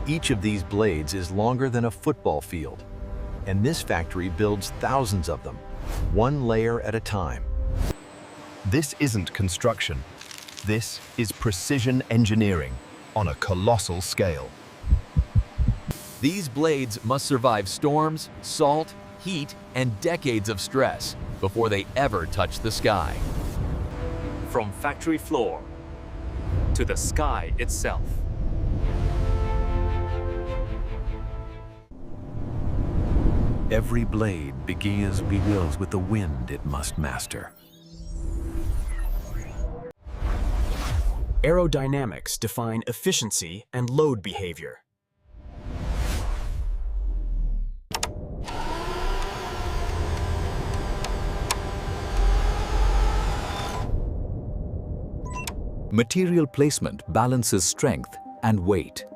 Each of these blades is longer than a football field, and this factory builds thousands of them, one layer at a time. This isn't construction. This is precision engineering on a colossal scale. These blades must survive storms, salt, heat, and decades of stress before they ever touch the sky. From factory floor to the sky itself. Every blade begins with the wind it must master. Aerodynamics define efficiency and load behavior. Material placement balances strength and weight.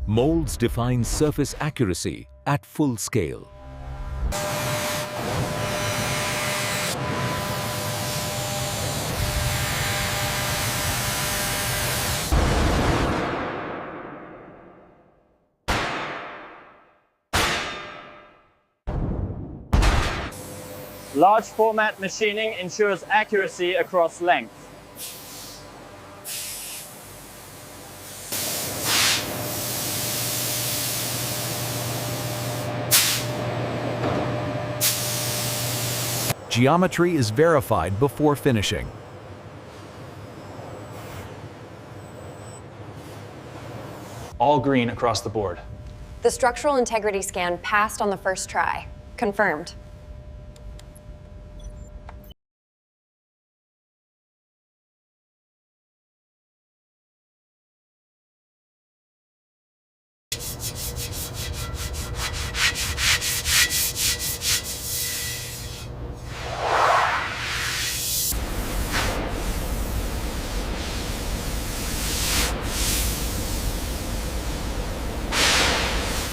Molds define surface accuracy at full scale. Large format machining ensures accuracy across length. Geometry is verified before finishing. All green across the board. The structural integrity scan passed on the first try. Confirmed.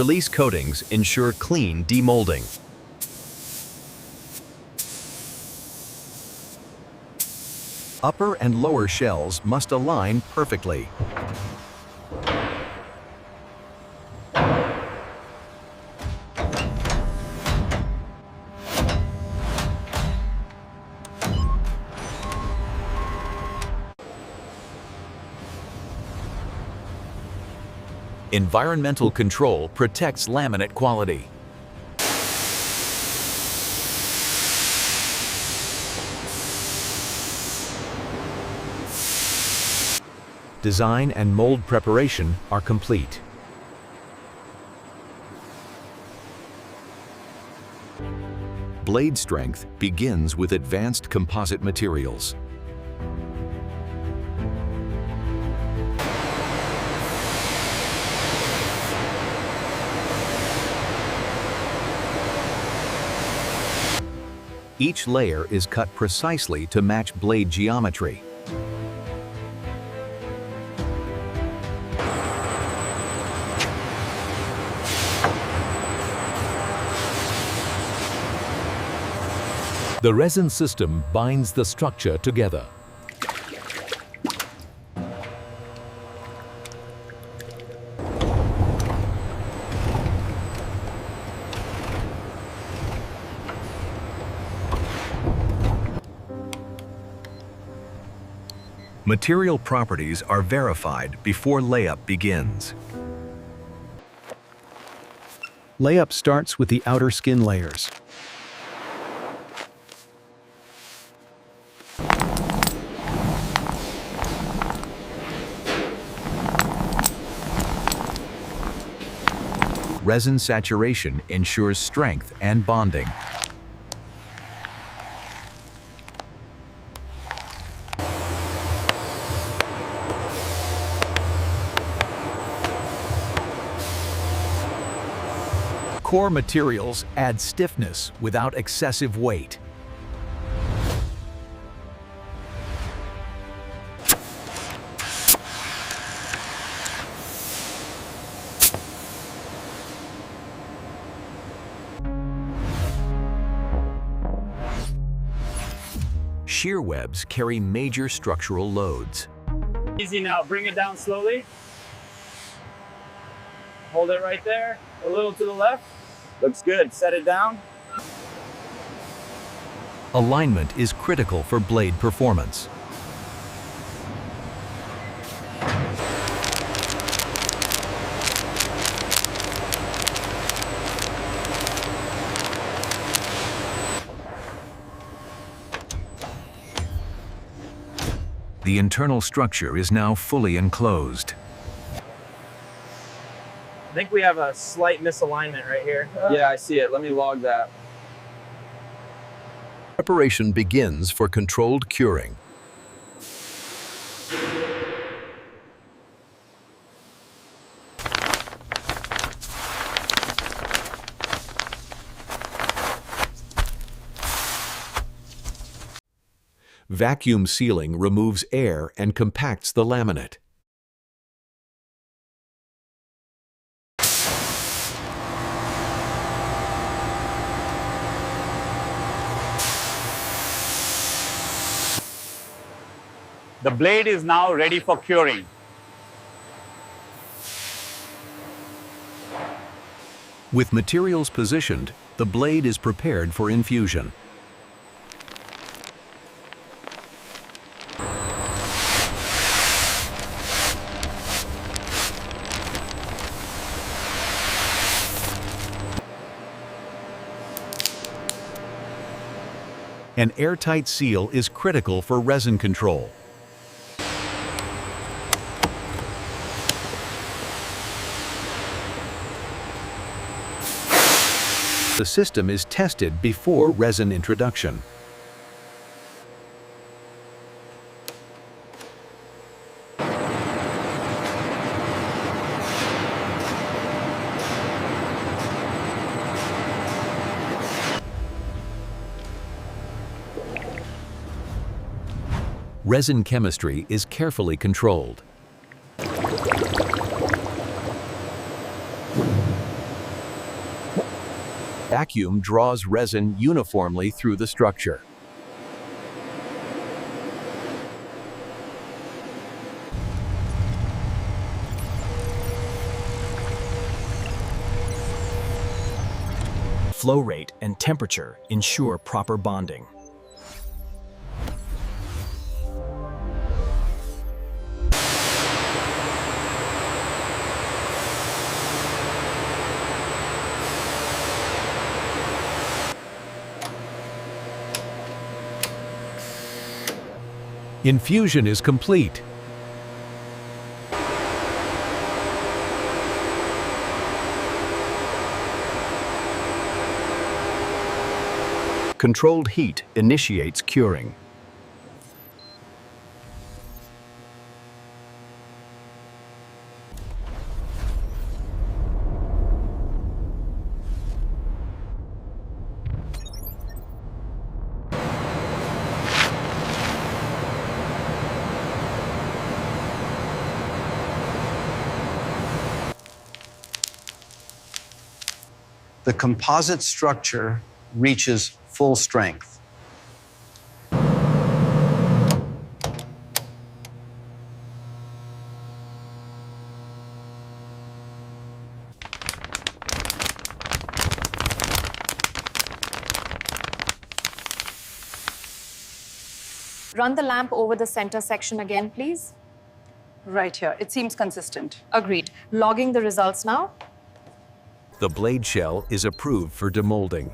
Release coatings ensure clean demolding. Upper and lower shells must align perfectly. Environmental control protects laminate quality. Design and mold preparation are complete. Blade strength begins with advanced composite materials. Each layer is cut precisely to match blade geometry. The resin system binds the structure together. Material properties are verified before layup begins. Layup starts with the outer skin layers. Resin saturation ensures strength and bonding. Core materials add stiffness without excessive weight. Shear webs carry major structural loads. Easy now, bring it down slowly. Hold it right there, a little to the left. Looks good, set it down. Alignment is critical for blade performance. The internal structure is now fully enclosed. I think we have a slight misalignment right here. Yeah, I see it. Let me log that. Preparation begins for controlled curing. Vacuum sealing removes air and compacts the laminate. The blade is now ready for curing. With materials positioned, the blade is prepared for infusion. An airtight seal is critical for resin control. The system is tested before resin introduction. Resin chemistry is carefully controlled. Vacuum draws resin uniformly through the structure. Flow rate and temperature ensure proper bonding. Infusion is complete. Controlled heat initiates curing. The composite structure reaches full strength. Run the lamp over the center section again, please. Right here. It seems consistent. Agreed. Logging the results now. The blade shell is approved for demolding.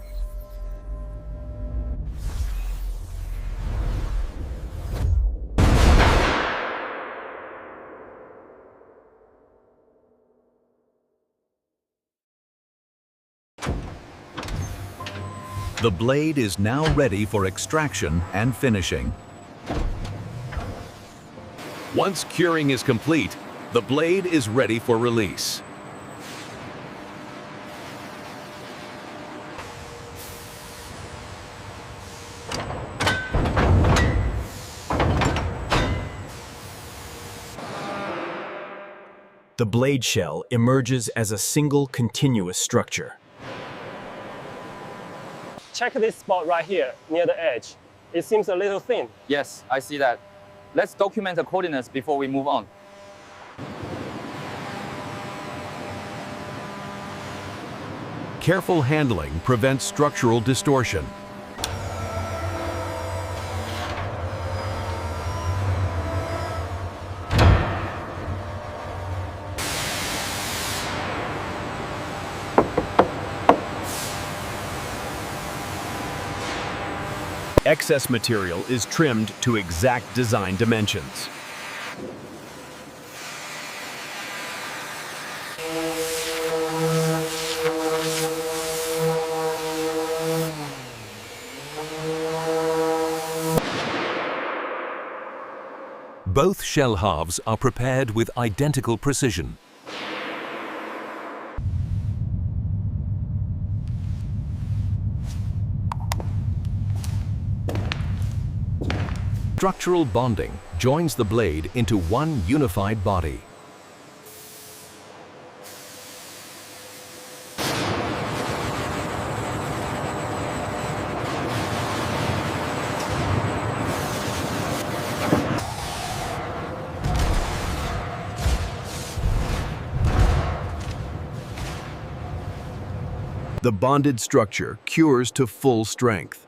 The blade is now ready for extraction and finishing. Once curing is complete, the blade is ready for release. The blade shell emerges as a single continuous structure. Check this spot right here, near the edge. It seems a little thin. Yes, I see that. Let's document the coordinates before we move on. Careful handling prevents structural distortion. Excess material is trimmed to exact design dimensions. Both shell halves are prepared with identical precision. Structural bonding joins the blade into one unified body. The bonded structure cures to full strength.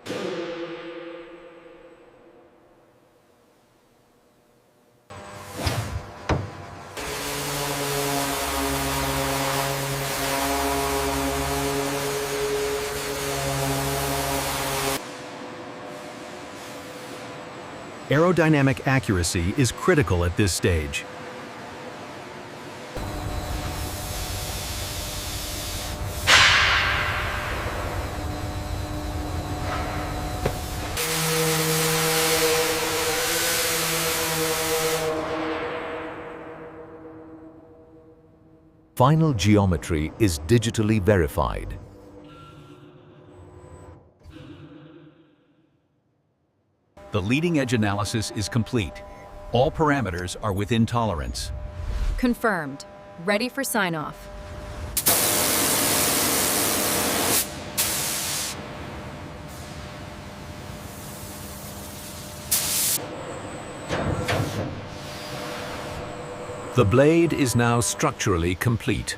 Aerodynamic accuracy is critical at this stage. Final geometry is digitally verified. The leading edge analysis is complete. All parameters are within tolerance. Confirmed. Ready for sign-off. The blade is now structurally complete.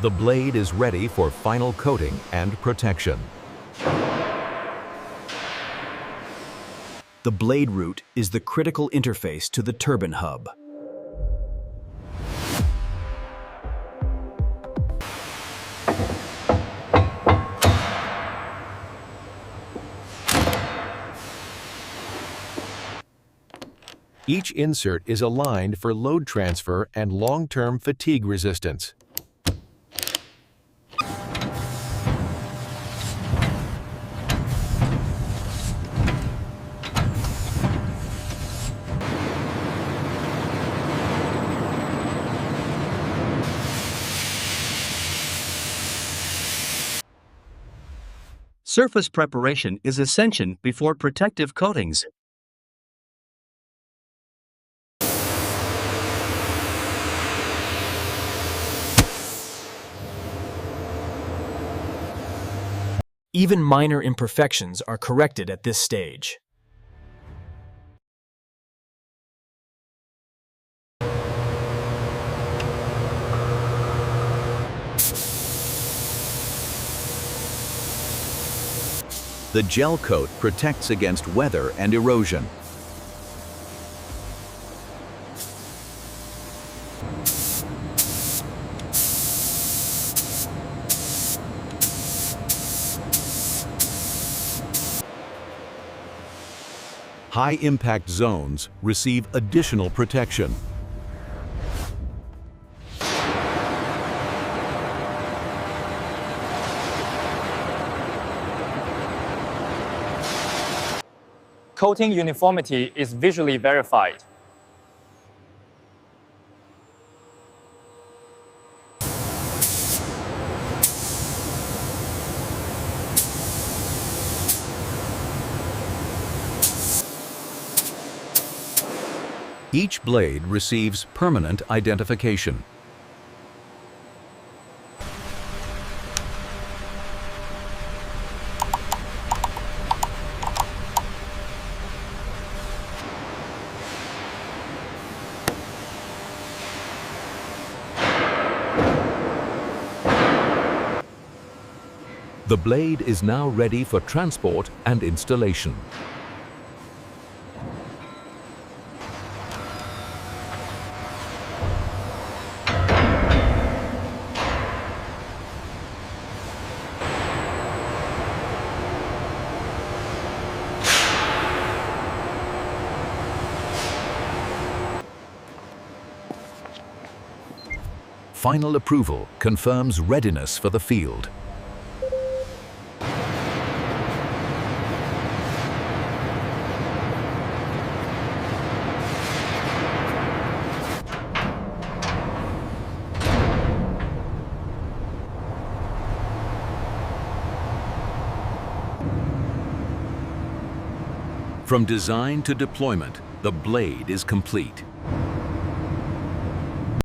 The blade is ready for final coating and protection. The blade root is the critical interface to the turbine hub. Each insert is aligned for load transfer and long-term fatigue resistance. Surface preparation is essential before protective coatings. Even minor imperfections are corrected at this stage. The gel coat protects against weather and erosion. High-impact zones receive additional protection. Coating uniformity is visually verified. Each blade receives permanent identification. The blade is now ready for transport and installation. Final approval confirms readiness for the field. From design to deployment, the blade is complete.